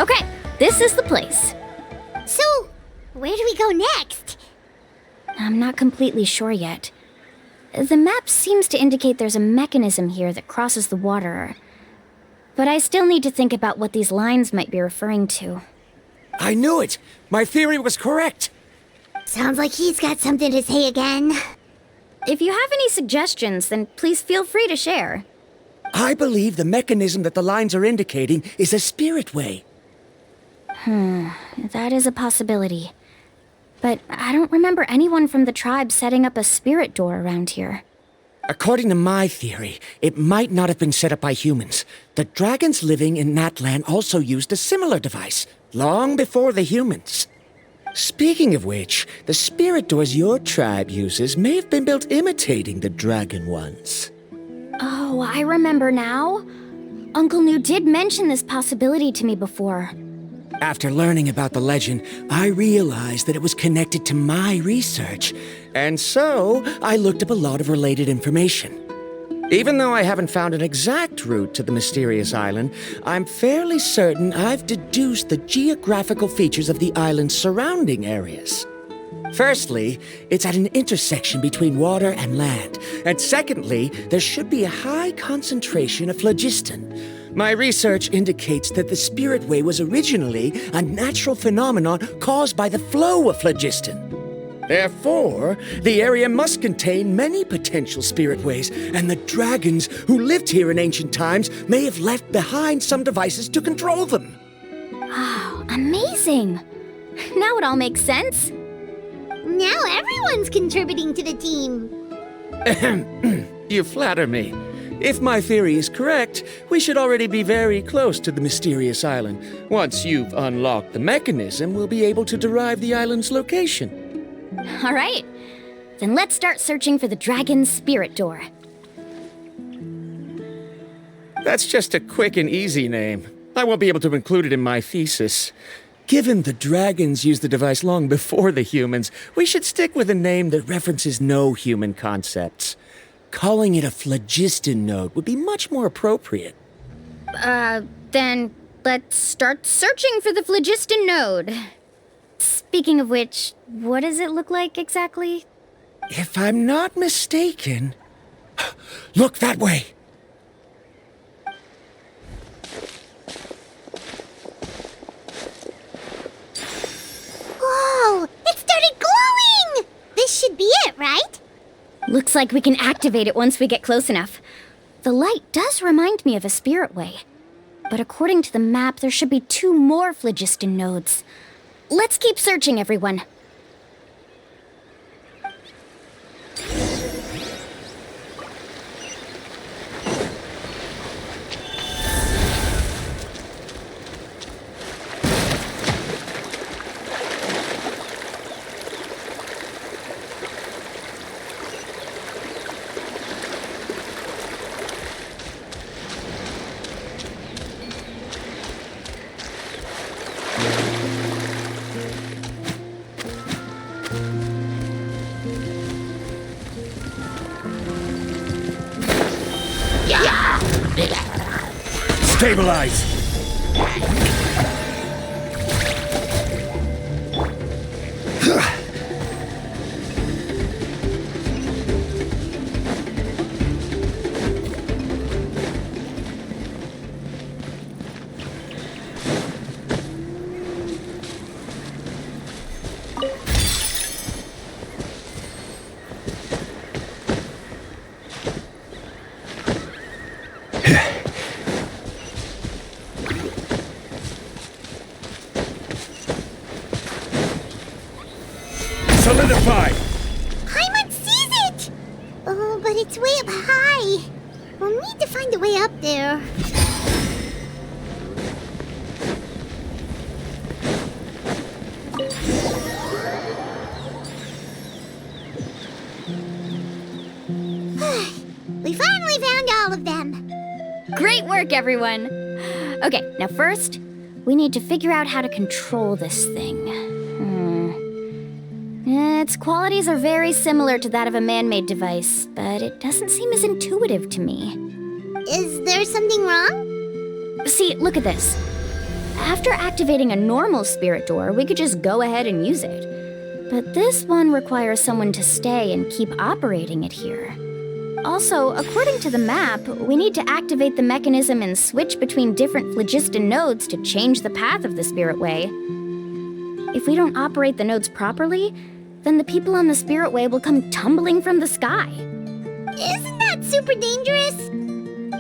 Okay, this is the place. So, where do we go next? I'm not completely sure yet. The map seems to indicate there's a mechanism here that crosses the water. But I still need to think about what these lines might be referring to. I knew it! My theory was correct! Sounds like he's got something to say again. If you have any suggestions, then please feel free to share. I believe the mechanism that the lines are indicating is a spiritway. That is a possibility. But I don't remember anyone from the tribe setting up a spirit door around here. According to my theory, it might not have been set up by humans. The dragons living in that land also used a similar device, long before the humans. Speaking of which, the spirit doors your tribe uses may have been built imitating the dragon ones. Oh, I remember now. Uncle New did mention this possibility to me before. After learning about the legend, I realized that it was connected to my research, and so I looked up a lot of related information. Even though I haven't found an exact route to the mysterious island, I'm fairly certain I've deduced the geographical features of the island's surrounding areas. Firstly, it's at an intersection between water and land, and secondly, there should be a high concentration of phlogiston. My research indicates that the Spiritway was originally a natural phenomenon caused by the flow of phlogiston. Therefore, the area must contain many potential Spiritways, and the dragons who lived here in ancient times may have left behind some devices to control them. Wow, amazing! Now it all makes sense. Now everyone's contributing to the team. You flatter me. If my theory is correct, we should already be very close to the mysterious island. Once you've unlocked the mechanism, we'll be able to derive the island's location. All right. Then let's start searching for the dragon's spirit door. That's just a quick and easy name. I won't be able to include it in my thesis. Given the dragons used the device long before the humans, we should stick with a name that references no human concepts. Calling it a phlogiston node would be much more appropriate. Then let's start searching for the phlogiston node. Speaking of which, what does it look like exactly? If I'm not mistaken... Look that way! Whoa! It started glowing! This should be it, right? Looks like we can activate it once we get close enough. The light does remind me of a spiritway. But according to the map, there should be 2 more phlogiston nodes. Let's keep searching, everyone. Stabilize! Solidify! Paimon sees it! Oh, but it's way up high. We'll need to find a way up there. We finally found all of them. Great work, everyone! Okay, now first, we need to figure out how to control this thing. Its qualities are very similar to that of a man-made device, but it doesn't seem as intuitive to me. Is there something wrong? See, look at this. After activating a normal spirit door, we could just go ahead and use it. But this one requires someone to stay and keep operating it here. Also, according to the map, we need to activate the mechanism and switch between different phlogiston nodes to change the path of the Spirit Way. If we don't operate the nodes properly, then the people on the Spirit Way will come tumbling from the sky. Isn't that super dangerous?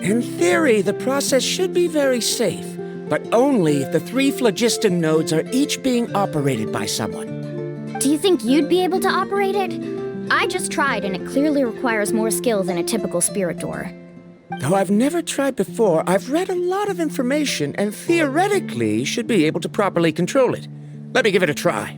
In theory, the process should be very safe, but only if the 3 phlogiston nodes are each being operated by someone. Do you think you'd be able to operate it? I just tried, and it clearly requires more skill than a typical spirit door. Though I've never tried before, I've read a lot of information and theoretically should be able to properly control it. Let me give it a try.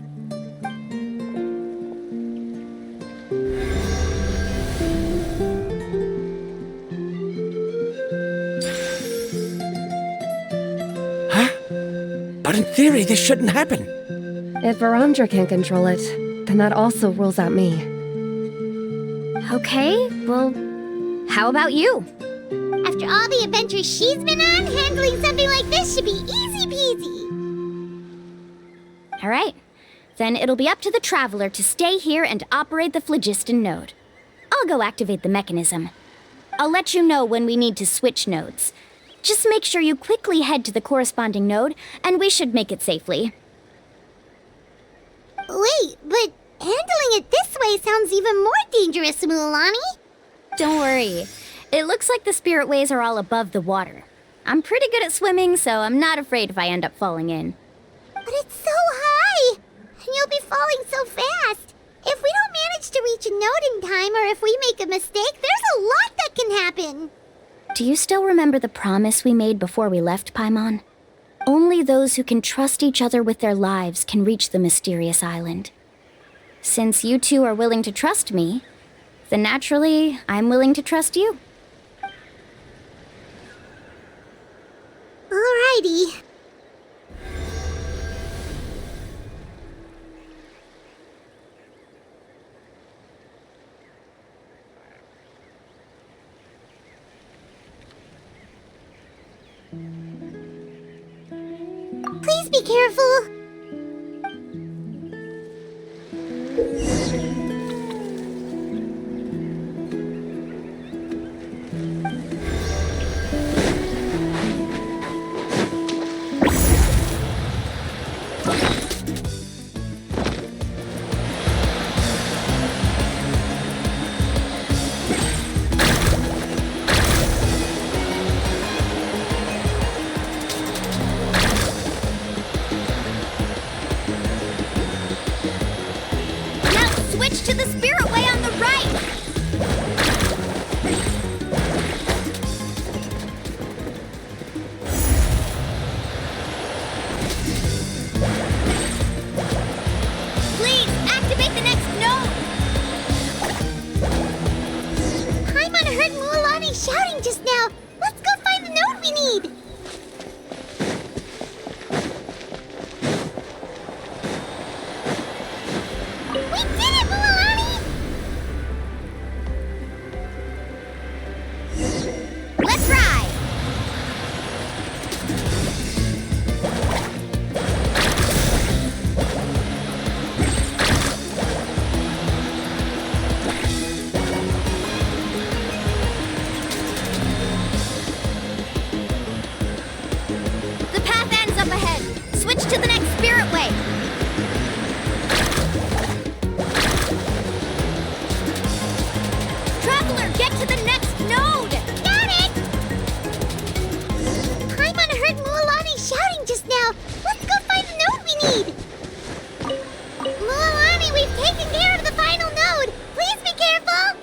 But in theory, this shouldn't happen. If Verandra can't control it, then that also rules out me. Okay, well, how about you? After all the adventures she's been on, handling something like this should be easy peasy. All right, then it'll be up to the Traveler to stay here and operate the phlogiston node. I'll go activate the mechanism. I'll let you know when we need to switch nodes. Just make sure you quickly head to the corresponding node, and we should make it safely. Wait, but handling it this way sounds even more dangerous, Mualani. Don't worry. It looks like the Spirit Ways are all above the water. I'm pretty good at swimming, so I'm not afraid if I end up falling in. But it's so high, and you'll be falling so fast. If we don't manage to reach a node in time, or if we make a mistake, there's a lot that can happen. Do you still remember the promise we made before we left, Paimon? Only those who can trust each other with their lives can reach the mysterious island. Since you two are willing to trust me, then naturally, I'm willing to trust you. Alrighty. Please be careful. Switch to the Spirit Way on the right! Please, activate the next node! Paimon heard Mualani shouting just now. Let's go find the node we need. We did it, Mualani! Let's ride! The path ends up ahead. Switch to the next Spirit Way. Traveler, get to the next node! Got it! Paimon heard Mualani shouting just now. Let's go find the node we need. Mualani, we've taken care of the final node. Please be careful.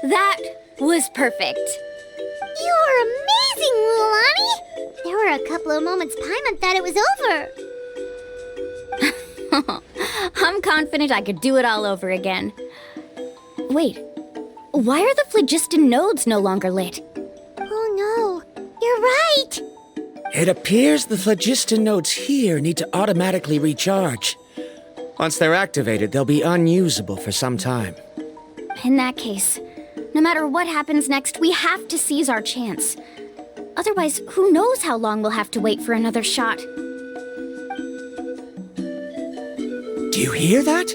That was perfect. You are amazing, Mualani. There were a couple of moments Paimon thought it was over. I'm confident I could do it all over again. Wait, why are the phlogiston nodes no longer lit? Oh no, you're right! It appears the phlogiston nodes here need to automatically recharge. Once they're activated, they'll be unusable for some time. In that case, no matter what happens next, we have to seize our chance. Otherwise, who knows how long we'll have to wait for another shot. Do you hear that?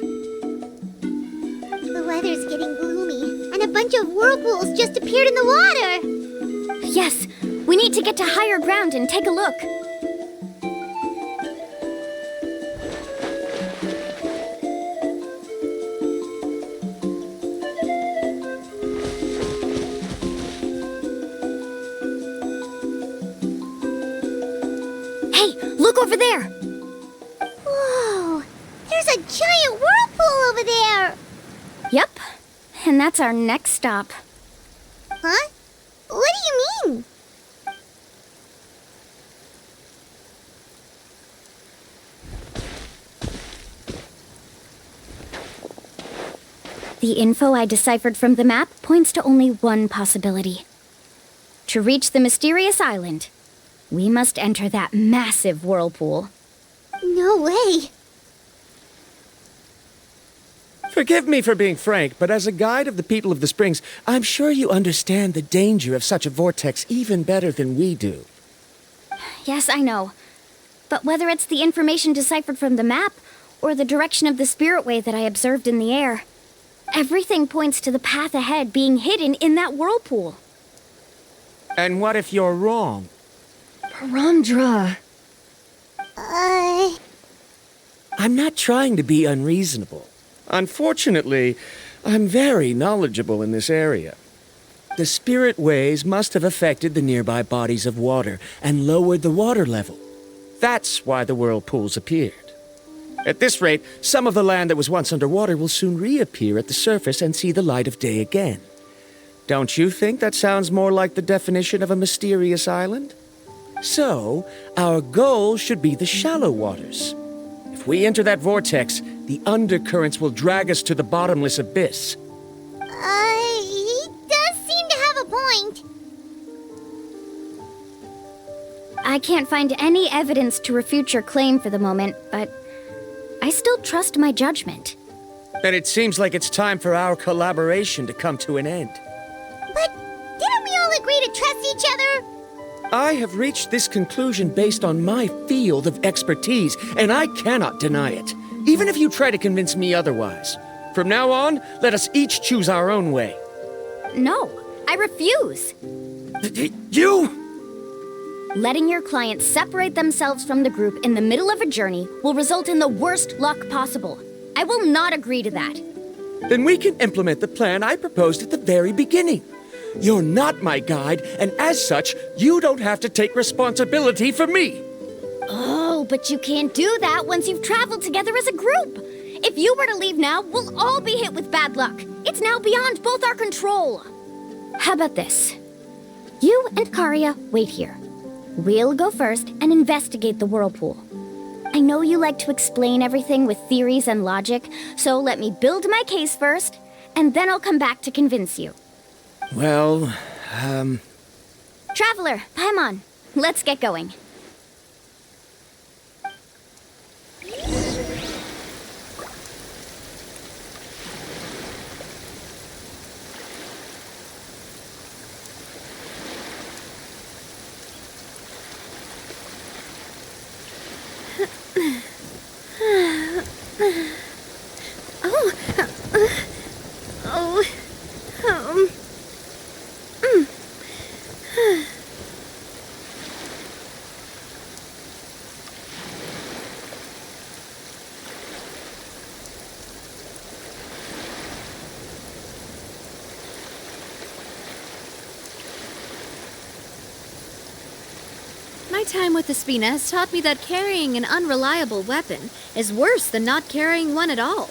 The weather's getting gloomy, and a bunch of whirlpools just appeared in the water! Yes, we need to get to higher ground and take a look. Hey, look over there! Whoa! There's a giant whirlpool over there! Yep, and that's our next stop. Huh? What do you mean? The info I deciphered from the map points to only one possibility. To reach the mysterious island, we must enter that massive whirlpool. No way! Forgive me for being frank, but as a guide of the people of the Springs, I'm sure you understand the danger of such a vortex even better than we do. Yes, I know. But whether it's the information deciphered from the map, or the direction of the Spiritway that I observed in the air, everything points to the path ahead being hidden in that whirlpool. And what if you're wrong? Parandra. I'm not trying to be unreasonable. Unfortunately, I'm very knowledgeable in this area. The Spiritways must have affected the nearby bodies of water and lowered the water level. That's why the whirlpools appeared. At this rate, some of the land that was once underwater will soon reappear at the surface and see the light of day again. Don't you think that sounds more like the definition of a mysterious island? So, our goal should be the shallow waters. If we enter that vortex, the undercurrents will drag us to the bottomless abyss. He does seem to have a point. I can't find any evidence to refute your claim for the moment, but I still trust my judgment. Then it seems like it's time for our collaboration to come to an end. But didn't we all agree to trust each other? I have reached this conclusion based on my field of expertise, and I cannot deny it, even if you try to convince me otherwise. From now on, let us each choose our own way. No, I refuse. You! Letting your clients separate themselves from the group in the middle of a journey will result in the worst luck possible. I will not agree to that. Then we can implement the plan I proposed at the very beginning. You're not my guide, and as such, you don't have to take responsibility for me. Oh, but you can't do that once you've traveled together as a group. If you were to leave now, we'll all be hit with bad luck. It's now beyond both our control. How about this? You and Karia wait here. We'll go first and investigate the whirlpool. I know you like to explain everything with theories and logic, so let me build my case first, and then I'll come back to convince you. Well, Traveler, Paimon, let's get going. My time with the Spina has taught me that carrying an unreliable weapon is worse than not carrying one at all.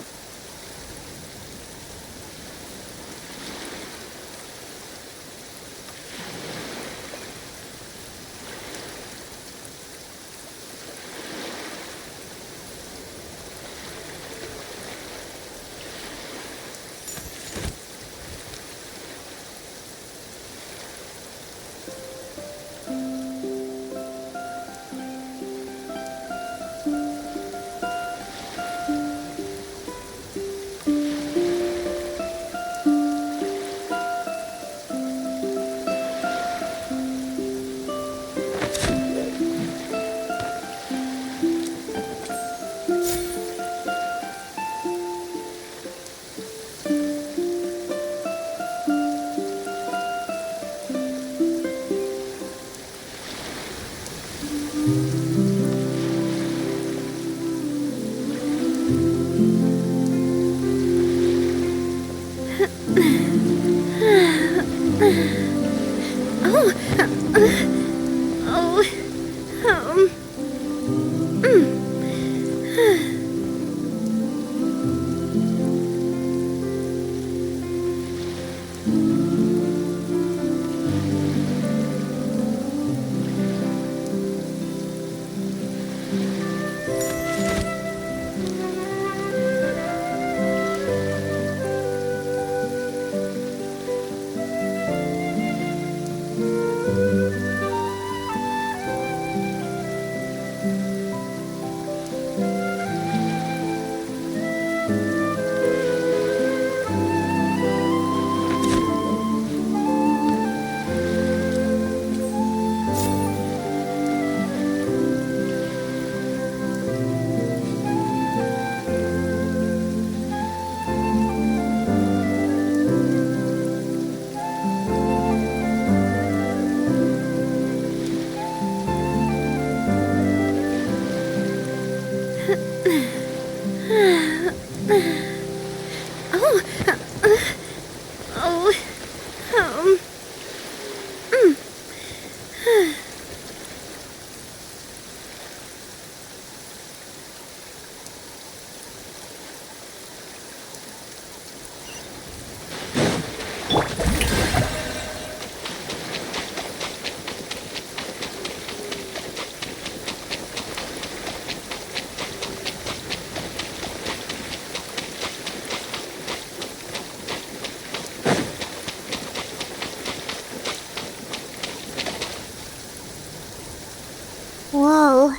Whoa.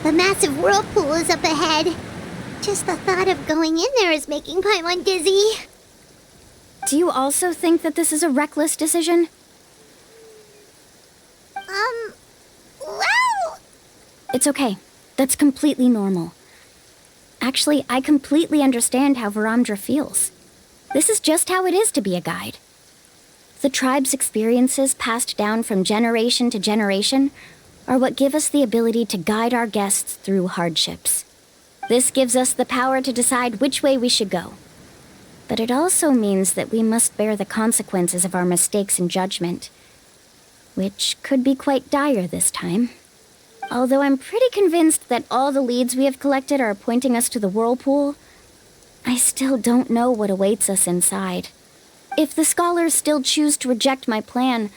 The massive whirlpool is up ahead. Just the thought of going in there is making Paimon dizzy. Do you also think that this is a reckless decision? Well... It's okay. That's completely normal. Actually, I completely understand how Varamdra feels. This is just how it is to be a guide. The tribe's experiences passed down from generation to generation are what give us the ability to guide our guests through hardships. This gives us the power to decide which way we should go. But it also means that we must bear the consequences of our mistakes and judgment, which could be quite dire this time. Although I'm pretty convinced that all the leads we have collected are pointing us to the Whirlpool, I still don't know what awaits us inside. If the scholars still choose to reject my plan,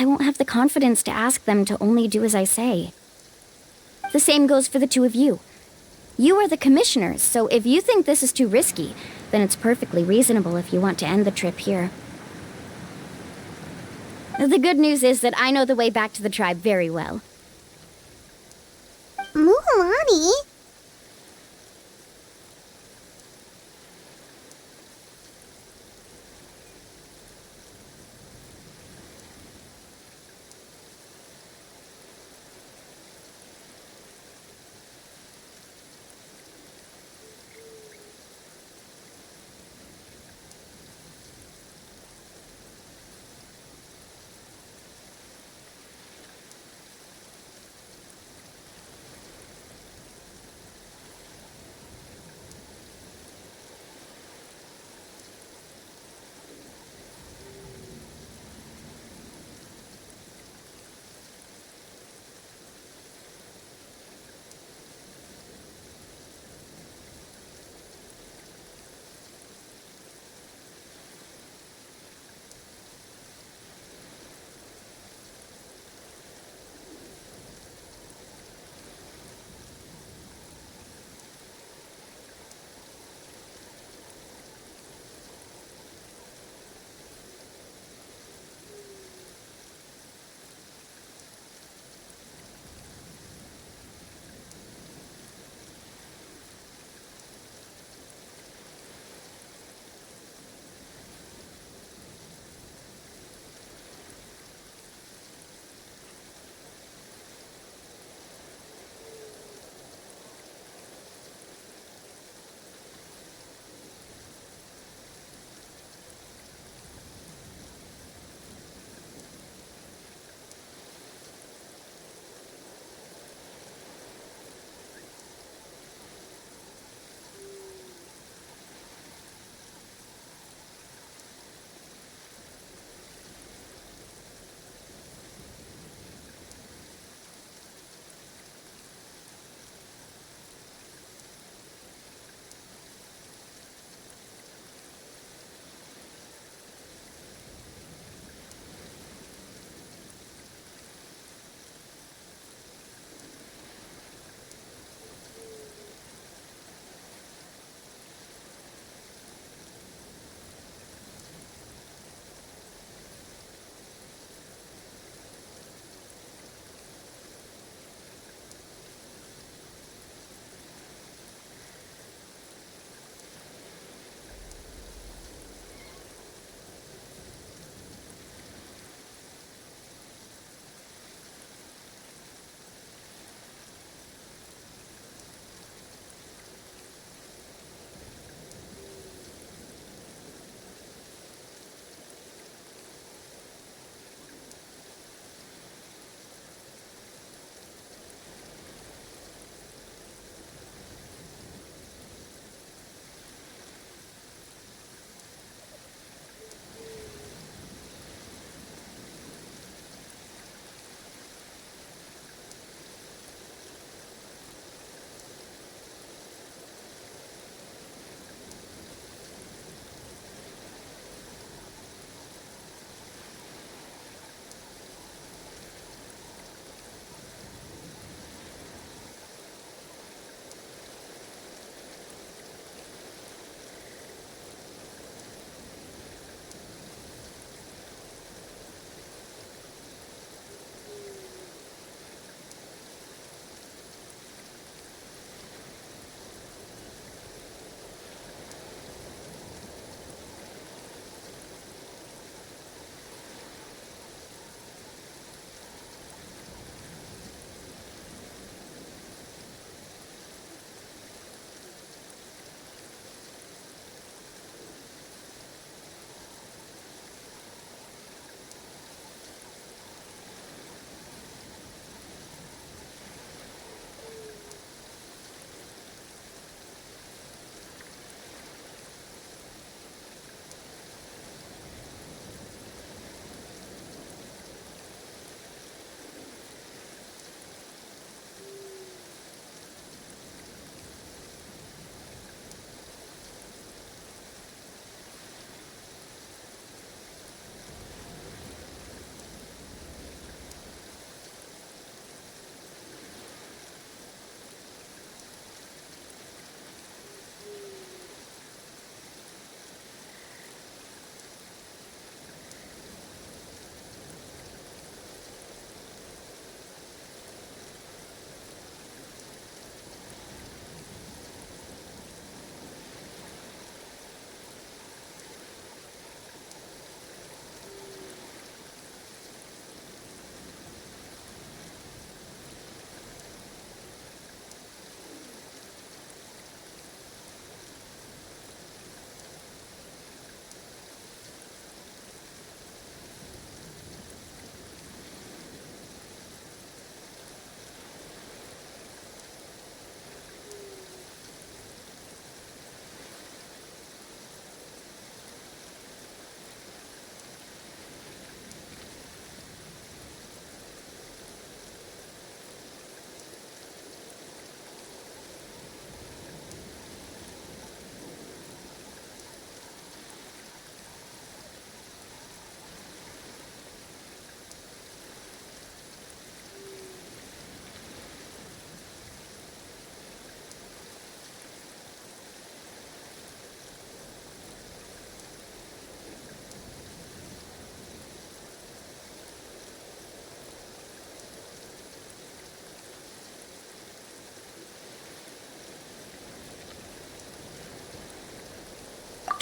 I won't have the confidence to ask them to only do as I say. The same goes for the two of you. You are the commissioners, so if you think this is too risky, then it's perfectly reasonable if you want to end the trip here. The good news is that I know the way back to the tribe very well. Mualani?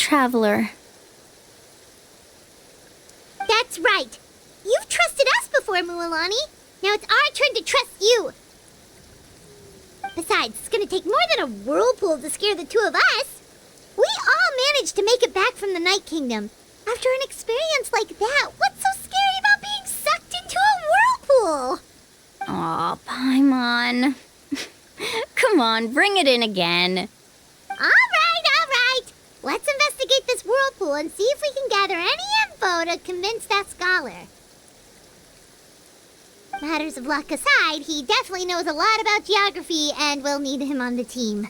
traveler. That's right. You've trusted us before, Mualani. Now it's our turn to trust you. Besides, it's gonna take more than a whirlpool to scare the two of us. We all managed to make it back from the Night Kingdom. After an experience like that, what's so scary about being sucked into a whirlpool? Aw, Paimon. Come on, bring it in again. All right. Let's investigate this whirlpool and see if we can gather any info to convince that scholar. Matters of luck aside, he definitely knows a lot about geography, and we'll need him on the team.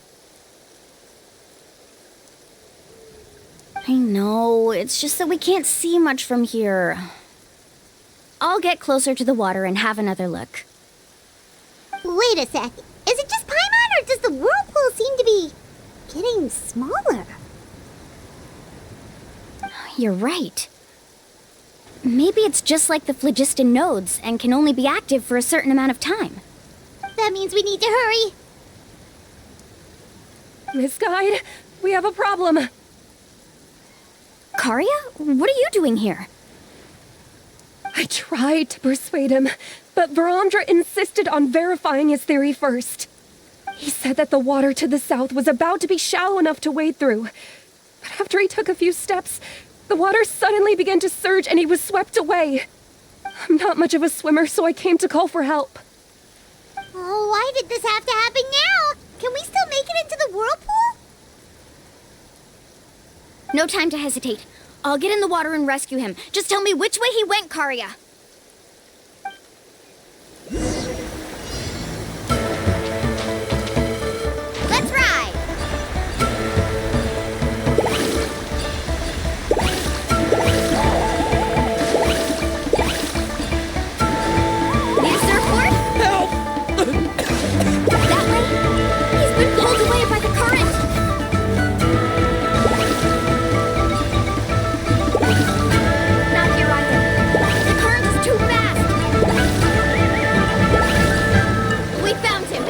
I know, it's just that we can't see much from here. I'll get closer to the water and have another look. Wait a sec. Is it just Paimon, or does the whirlpool seem to be getting smaller? You're right. Maybe it's just like the phlogiston nodes and can only be active for a certain amount of time. That means we need to hurry. Miss Guide, we have a problem. Karia, what are you doing here? I tried to persuade him, but Varamdra insisted on verifying his theory first. He said that the water to the south was about to be shallow enough to wade through. But after he took a few steps, the water suddenly began to surge and he was swept away. I'm not much of a swimmer, so I came to call for help. Oh, why did this have to happen now? Can we still make it into the whirlpool? No time to hesitate. I'll get in the water and rescue him. Just tell me which way he went, Karia. Let's ride! Need a surfboard? Help! That way? He's been pulled away by the current. Not here either. The current is too fast. We found him.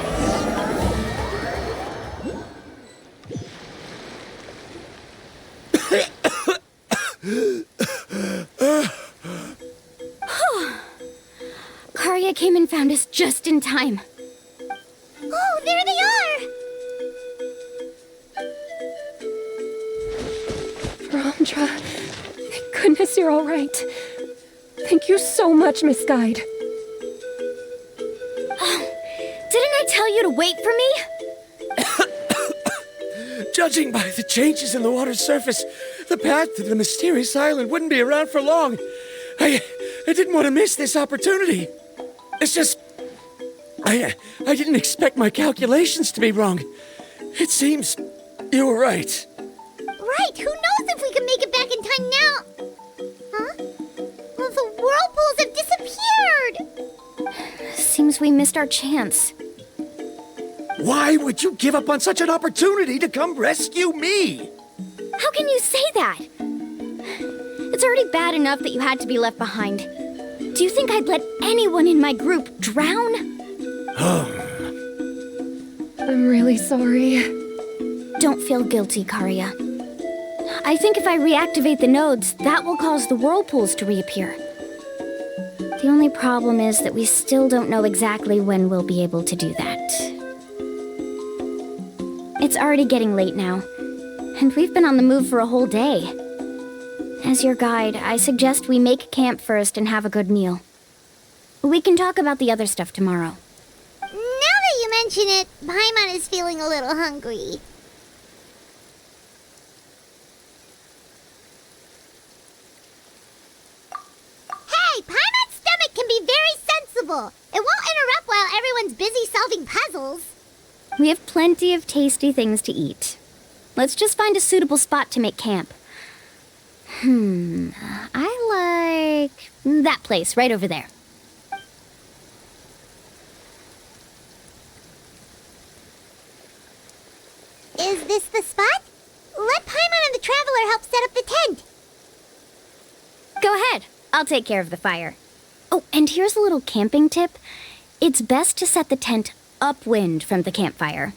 Karia came and found us just in time. Oh, there they are! Varamdra, thank goodness you're all right. Thank you so much, Miss Guide. Didn't I tell you to wait for me? Judging by the changes in the water's surface, the path to the mysterious island wouldn't be around for long. I didn't want to miss this opportunity. It's just... I didn't expect my calculations to be wrong. It seems you were right. Right, who knows if we can make it back in time now? Huh? Well, the whirlpools have disappeared! Seems we missed our chance. Why would you give up on such an opportunity to come rescue me? How can you say that? It's already bad enough that you had to be left behind. Do you think I'd let anyone in my group drown? I'm really sorry. Don't feel guilty, Karia. I think if I reactivate the nodes, that will cause the whirlpools to reappear. The only problem is that we still don't know exactly when we'll be able to do that. It's already getting late now, and we've been on the move for a whole day. As your guide, I suggest we make camp first and have a good meal. We can talk about the other stuff tomorrow. Now that you mention it, Paimon is feeling a little hungry. Hey, Paimon's stomach can be very sensible. It won't interrupt while everyone's busy solving puzzles. We have plenty of tasty things to eat. Let's just find a suitable spot to make camp. I like that place right over there. Is this the spot? Let Paimon and the Traveler help set up the tent. Go ahead. I'll take care of the fire. Oh, and here's a little camping tip. It's best to set the tent upwind from the campfire.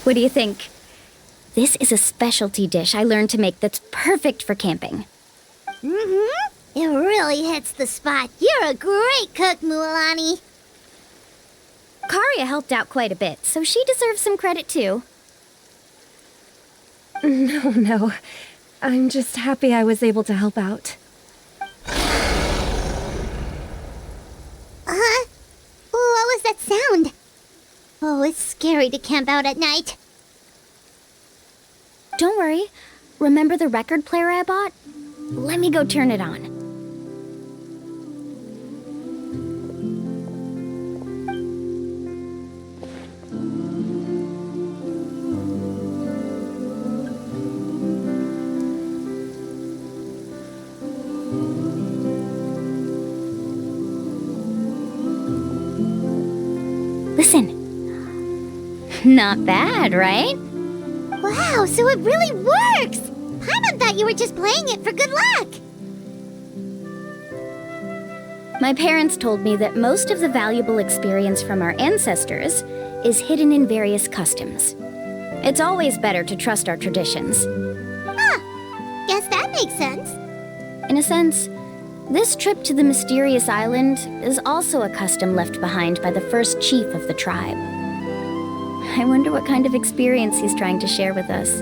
What do you think? This is a specialty dish I learned to make that's perfect for camping. Mm-hmm. It really hits the spot. You're a great cook, Mualani. Karia helped out quite a bit, so she deserves some credit too. No. I'm just happy I was able to help out. What was that sound? Oh, it's scary to camp out at night. Don't worry. Remember the record player I bought? Let me go turn it on. Listen. Not bad, right? Wow, so it really works! Paimon thought you were just playing it for good luck! My parents told me that most of the valuable experience from our ancestors is hidden in various customs. It's always better to trust our traditions. Guess that makes sense. In a sense, this trip to the mysterious island is also a custom left behind by the first chief of the tribe. I wonder what kind of experience he's trying to share with us.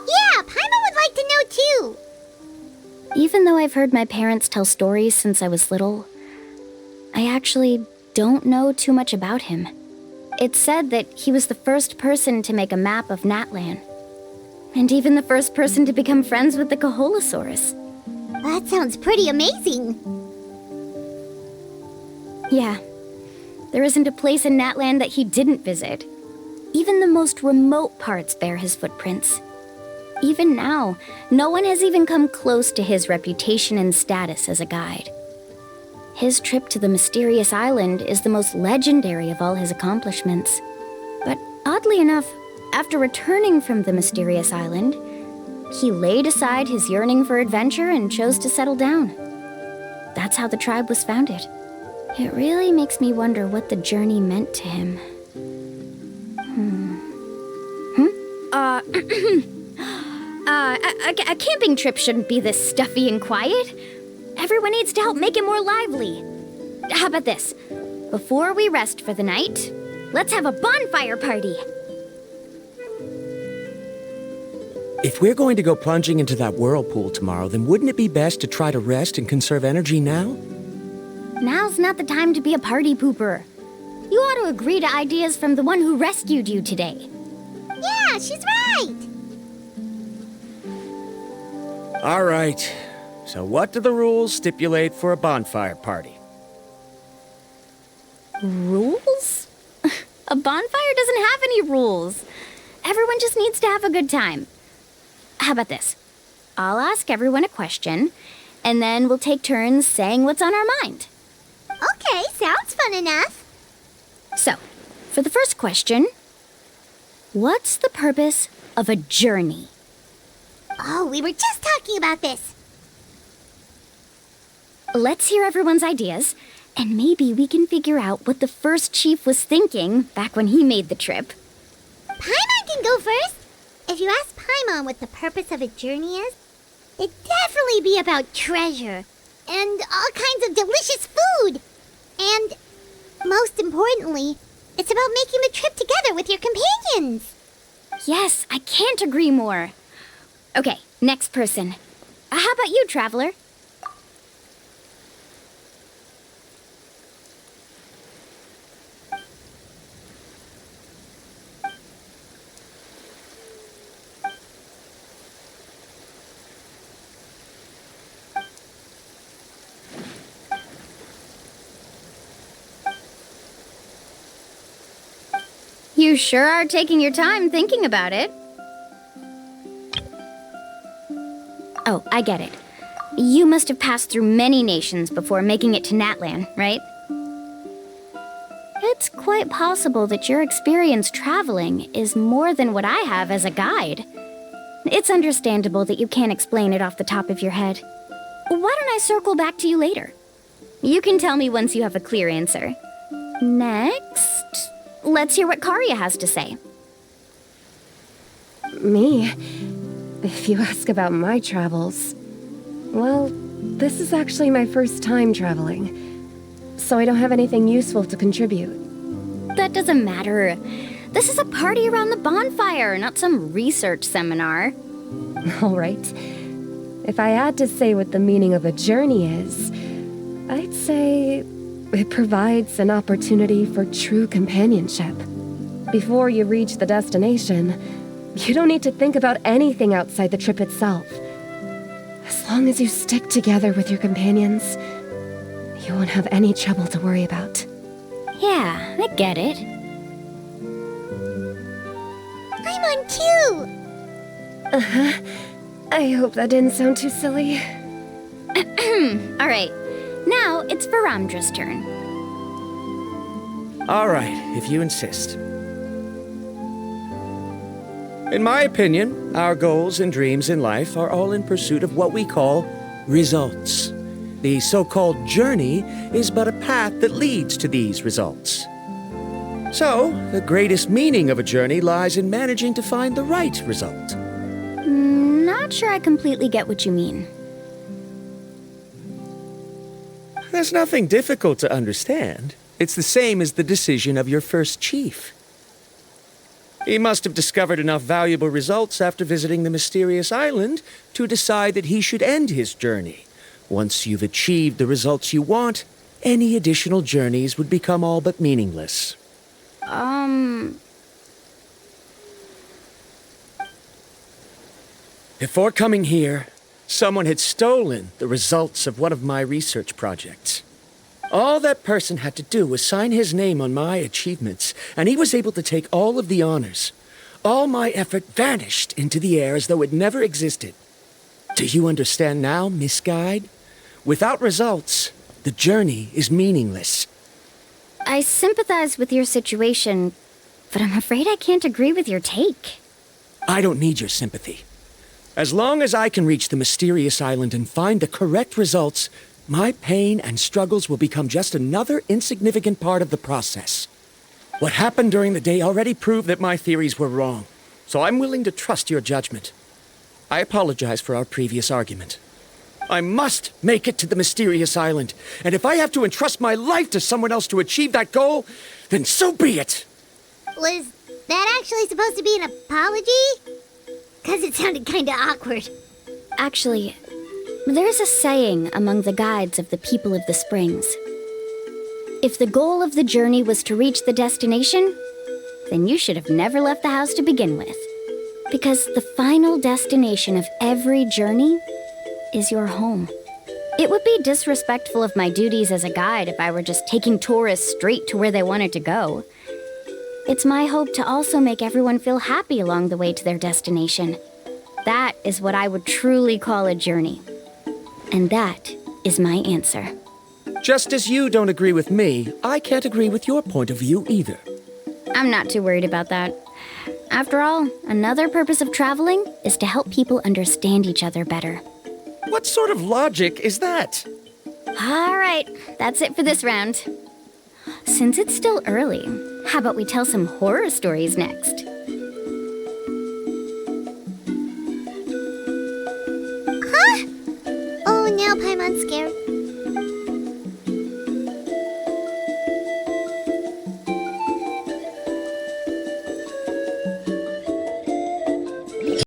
Yeah, Paimon would like to know too. Even though I've heard my parents tell stories since I was little, I actually don't know too much about him. It's said that he was the first person to make a map of Natlan, and even the first person to become friends with the Kaholosaurus. That sounds pretty amazing. Yeah, there isn't a place in Natlan that he didn't visit. Even the most remote parts bear his footprints. Even now, no one has even come close to his reputation and status as a guide. His trip to the mysterious island is the most legendary of all his accomplishments. But oddly enough, after returning from the mysterious island, he laid aside his yearning for adventure and chose to settle down. That's how the tribe was founded. It really makes me wonder what the journey meant to him. A camping trip shouldn't be this stuffy and quiet. Everyone needs to help make it more lively. How about this? Before we rest for the night, let's have a bonfire party. If we're going to go plunging into that whirlpool tomorrow, then wouldn't it be best to try to rest and conserve energy now? Now's not the time to be a party pooper. You ought to agree to ideas from the one who rescued you today. Yeah, she's right. All right. So what do the rules stipulate for a bonfire party? Rules? A bonfire doesn't have any rules. Everyone just needs to have a good time. How about this? I'll ask everyone a question, and then we'll take turns saying what's on our mind. Okay, sounds fun enough. So, for the first question, what's the purpose of a journey? Oh, we were just talking about this. Let's hear everyone's ideas, and maybe we can figure out what the first chief was thinking back when he made the trip. Paimon can go first. If you ask Paimon what the purpose of a journey is, it'd definitely be about treasure and all kinds of delicious food. And most importantly, it's about making the trip together with your companions. Yes, I can't agree more. Okay, next person. How about you, Traveler? You sure are taking your time thinking about it. Oh, I get it. You must have passed through many nations before making it to Natlan, right? It's quite possible that your experience traveling is more than what I have as a guide. It's understandable that you can't explain it off the top of your head. Why don't I circle back to you later? You can tell me once you have a clear answer. Next, let's hear what Karya has to say. Me? If you ask about my travels, well, this is actually my first time traveling, so I don't have anything useful to contribute. That doesn't matter. This is a party around the bonfire, not some research seminar. All right. If I had to say what the meaning of a journey is, I'd say it provides an opportunity for true companionship. Before you reach the destination, you don't need to think about anything outside the trip itself. As long as you stick together with your companions, you won't have any trouble to worry about. Yeah, I get it. I'm on too! I hope that didn't sound too silly. All right, now it's Varamdra's turn. All right, if you insist. In my opinion, our goals and dreams in life are all in pursuit of what we call results. The so-called journey is but a path that leads to these results. So, the greatest meaning of a journey lies in managing to find the right result. Not sure I completely get what you mean. There's nothing difficult to understand. It's the same as the decision of your first chief. He must have discovered enough valuable results after visiting the mysterious island to decide that he should end his journey. Once you've achieved the results you want, any additional journeys would become all but meaningless. Before coming here, someone had stolen the results of one of my research projects. All that person had to do was sign his name on my achievements, and he was able to take all of the honors. All my effort vanished into the air as though it never existed. Do you understand now, Miss Guide? Without results, the journey is meaningless. I sympathize with your situation, but I'm afraid I can't agree with your take. I don't need your sympathy. As long as I can reach the mysterious island and find the correct results, my pain and struggles will become just another insignificant part of the process. What happened during the day already proved that my theories were wrong, so I'm willing to trust your judgment. I apologize for our previous argument. I must make it to the mysterious island, and if I have to entrust my life to someone else to achieve that goal, then so be it! Was that actually supposed to be an apology? 'Cause it sounded kinda awkward. Actually, there's a saying among the guides of the people of the springs. If the goal of the journey was to reach the destination, then you should have never left the house to begin with. Because the final destination of every journey is your home. It would be disrespectful of my duties as a guide if I were just taking tourists straight to where they wanted to go. It's my hope to also make everyone feel happy along the way to their destination. That is what I would truly call a journey. And that is my answer. Just as you don't agree with me, I can't agree with your point of view either. I'm not too worried about that. After all, another purpose of traveling is to help people understand each other better. What sort of logic is that? All right, that's it for this round. Since it's still early, how about we tell some horror stories next?